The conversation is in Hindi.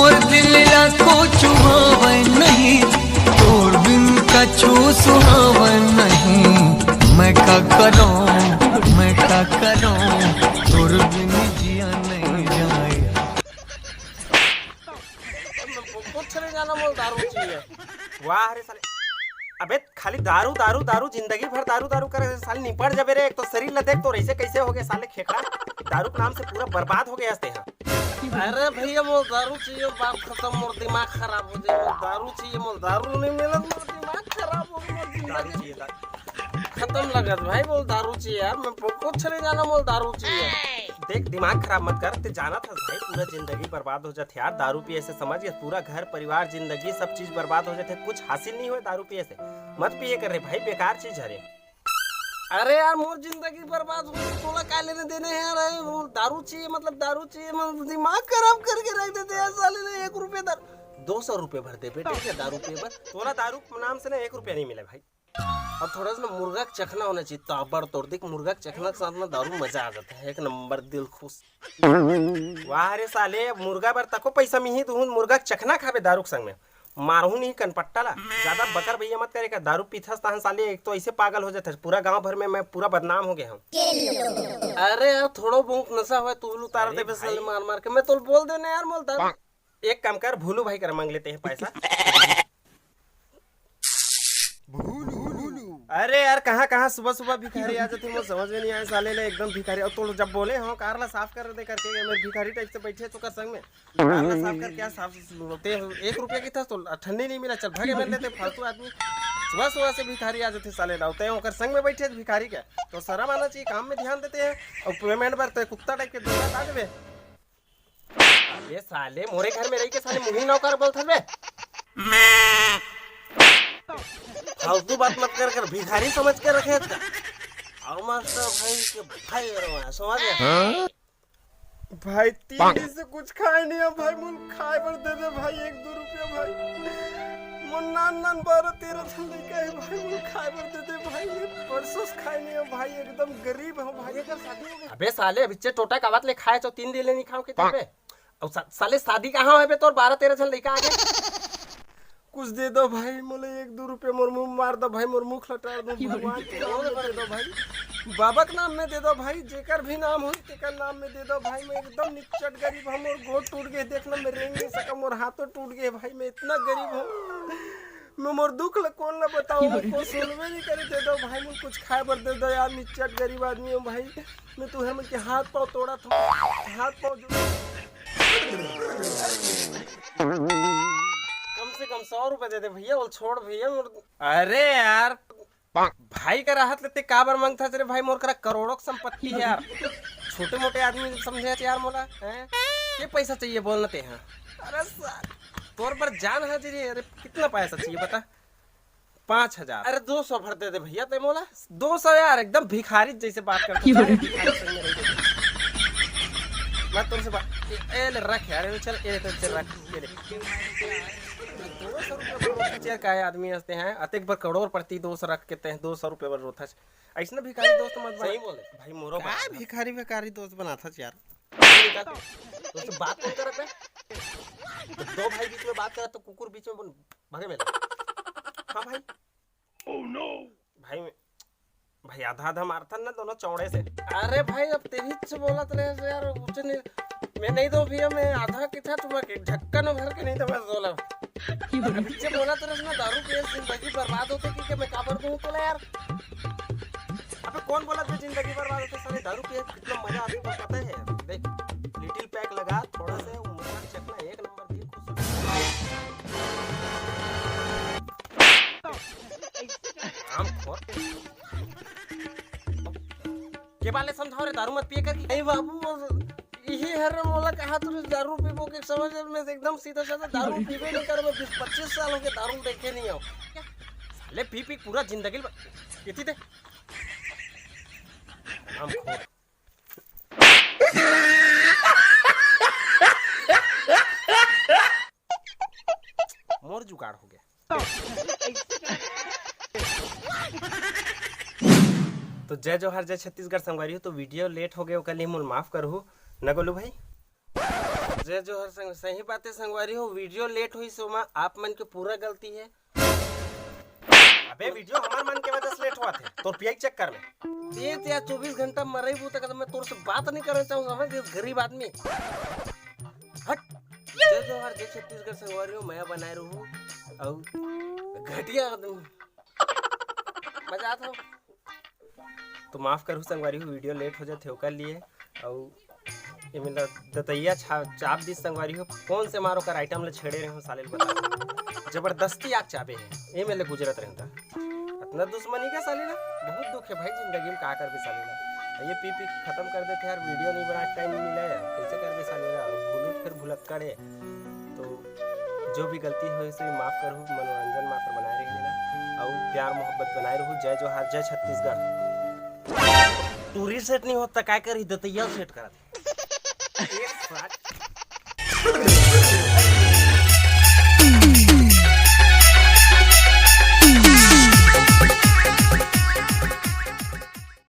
मोर दिल को चुहावन नहीं, तोर बिन कछु सुहावन नहीं। मैं का करूं, मैं का करूं, तोर बिन जिया नहीं जाए। कुछ नहीं जाना, मोल दारू चाहिए। वाह रे साले, अबे खाली दारू दारू दारू, जिंदगी भर दारू दारू करे साले निपट जाबे रे। एक तो शरीर ला देख तो ऐसे कैसे हो गए साले खेखड़ा, दारू के नाम से पूरा बर्बाद हो गया हस्ते। अरे भैया मोल दारू चाहिए, बात खत्म, मोर दिमाग खराब हो जाए। मोल दारू चाहिए, मोल दारू नहीं मिला मोर दिमाग खराब हो गया। खत्म लगत भाई, मोल दारू चाहिए यार। मैं कुछ नहीं जाना, मोल दारू चाहिए। देख दिमाग खराब मत कर, ते जाना था भाई पूरा जिंदगी बर्बाद हो जाते यार दारू पिए से। समझ गया, पूरा घर परिवार जिंदगी सब चीज बर्बाद हो जाते, कुछ हासिल नहीं हुए दारू पिए से। मत पिए कर रे भाई, बेकार चीज है रे। अरे यार मोर जिंदगी बर्बाद हो गई, तोला क्या लेने देने हैं यार। दारू चाहिए मतलब दारू चाहिए, मतलब दिमाग खराब करके रख देते यार साले ने। 1 रुपये 200 रुपये भर दे बेटे क्या दारू पे पर। तोला दारू नाम से ना 1 रुपया नहीं मिले भाई। अब थोड़ा सा ना मुर्गा का चखना होना चाहिए, ताबड़ तोड़। देख मुर्गा का चखना के साथ में दारू मजा आ जाता है, 1 नंबर दिल खुश। वाह रे साले, मुर्गा बर तको पैसा मिही तू मुर्गा का चखना खाबे दारू के संग में। मारू नहीं कनपट्टा ला, ज्यादा बकर भैया मत करेगा। दारू पीथस तहन साले एक तो ऐसे पागल हो जाता है, पूरा गांव भर में मैं पूरा बदनाम हो गया हूँ। अरे यार थोड़ा बहुत नशा हुआ तू उतार दे साले मार मार के। मैं तो बोल देने यार मोल दारू। एक काम कर, भूलू भाई कर मांग लेते हैं पैसा। अरे यार कहाँ कहाँ सुबह सुबह भिखारी आ जाते, मुझे समझ में नहीं आया साले ले एकदम भिखारी। और तो जब बोले हाँ कार ला साफ कर दे करके, मैं भिखारी टाइप से बैठे तो कर संग में कार ला साफ कर क्या साफ होते। 1 रुपया की था तो ठंडी नहीं मिला, चल भागे मिल लेते फालतू आदमी। सुबह सुबह से भिखारी आ जाते साले लाते हैं होकर संग में बैठे भिखारी का। तो शर्म आना चाहिए, काम में ध्यान देते हैं और पेमेंट भरते कुत्ता टाइप के दूसरा आ जावे। अरे साले मोरे घर में रही के साले मुही नौकर बोलते बे। फालतू बात मत कर भिखारी समझ के रखे। और मास्टर भाई के भाई समझ गया भाई। 3 दिन से कुछ खाए नहीं है भाई, मुल खाए पर दे दे भाई 1-2 रुपया भाई। मुन नान 12-13 साल का है भाई, मुल खाए पर दे दे भाई। परसों से खाए नहीं है भाई, एकदम गरीब है भाई। अगर शादी हो गई अबे साले बिच्चे टोटा कावत ले खाए तो 3 दिन ले नहीं खाओ के तबे। और साले शादी कहाँ है बे तोर 12-13 साल लड़का आगे। कुछ दे दो भाई, मोले 1-2 रुपये मोर मुंह मार दो भाई, मोर मुख लटार दो भगवान के नाम में दे दो भाई। बाबा के नाम में दे दो भाई, जेकर भी नाम हो तेकर नाम में दे दो भाई। मैं एकदम निचट गरीब हूँ, मोर गोड़ टूट गए देखना, मैं रेंग नहीं सका, मोर हाथों टूट गए भाई। मैं इतना गरीब हूँ, मैं मोर दुख कौन ला बताओ, को सुनवे नहीं करे। दे दो भाई, मुझे कुछ खाए पर दे दो यार, निचट गरीब आदमी हूँ भाई मैं। तू है मैं हाथ पाँव तोड़ा था, हाथ पाँव कम से कम 100 रुपए दे दे भैया, वो छोड़ भैया। अरे यार भाई का राहत लेते काबर मांगता तेरे भाई, मोर करा करोड़ों की संपत्ति है यार। छोटे मोटे आदमी समझे यार मोला हैं, ये पैसा चाहिए बोलना ते हैं। अरे तोर पर जान है तेरी। अरे कितना पैसा चाहिए बता? 5000। अरे 200 भर दे दे भैया ते मोला। 200 यार, एकदम भिखारी जैसे बात करता मैं तुमसे बात ए ले रख यार, चल ए तो चल रख ये ले। 200 रुपये पर का आदमी हंसते हैं, अतेक बार करोड़ प्रति 200 रख के ते 200 रुपये पर रोथा। ऐसा भिखारी दोस्त मत सही बोले भाई, मोरो भिखारी भिखारी दोस्त बनाता यार। तो बात नहीं करते, तो 2 भाई बीच में बात करा तो कुकुर बीच में भागे मेरा। हाँ भाई ओह नो भाई, भाई आधा आधा मारता ना दोनों चौड़े से। अरे भाई अब तेरी से बोला तो यार कुछ नहीं। मैं नहीं दो भैया, मैं आधा की था तुम्हारे ढक्कन भर के नहीं तो मैं बोला पीछे बोला तो ना दारू पिए जिंदगी बर्बाद होती कि मैं काबर दूं तो यार। अबे कौन बोला था जिंदगी बर्बाद होती? सारे दारू पिए कितना मजा आता है पता है। देख लिटिल पैक लगा थोड़ा सा मुर्गा चखना 1 नंबर दी खुश। के बाले समझाओ रे दारू मत पिए कर। नहीं बाबू यही है रे मोला कहा तू दारू पीबो के समझ में एकदम सीधा साधा दारू पीबे नहीं कर। मैं 25 साल हो गए दारू देखे नहीं हो साले पी पी पूरा जिंदगी कितनी थे हम खोर। मोर जुगाड़ हो गया। तो जय जोहार जय छत्तीसगढ़ संगवारी हो। तो वीडियो लेट हो गया कल ही मोल माफ करू न गोलू भाई। जय जोहर संग सही बात है संगवारी हो, वीडियो लेट हुई सोमा आप मन के पूरा गलती है। अबे वीडियो हमार मन के वजह से लेट हुआ थे, तो पीआई चेक कर ले। ये या 24 घंटा मरे हूं तक मैं तोर से बात नहीं करना चाहूं, समझ इस गरीब आदमी। हट। जय जोहर जय छत्तीसगढ़ संगवारी हो, मैं बनाए रहूं और घटिया आदमी मजा आता हो तो माफ करू संगवारी हो, वीडियो लेट हो जाते ओकर लिए। और ये मेरा दतैया चाप दी संगवारी हो, कौन से मारो कर आइटम ले छेड़े रहे हो साले बता, जबरदस्ती आग चाबे है ये मेरे गुजरत रहता। इतना दुश्मनी का साले ना, बहुत दुख है भाई जिंदगी में, का कर भी साले ना। ये पी खत्म कर देते यार, वीडियो नहीं बना टाइम नहीं मिला है, कैसे कर भी साले ना, भूलूट फिर भुलक करे। तो जो भी गलती हो इसे माफ करो, मनोरंजन मात्र बनाए रहिएगा और प्यार मोहब्बत बनाए रहो। जय जोहार जय छत्तीसगढ़। तू रीसेट नहीं होता काय करी दतैया सेट करा दे।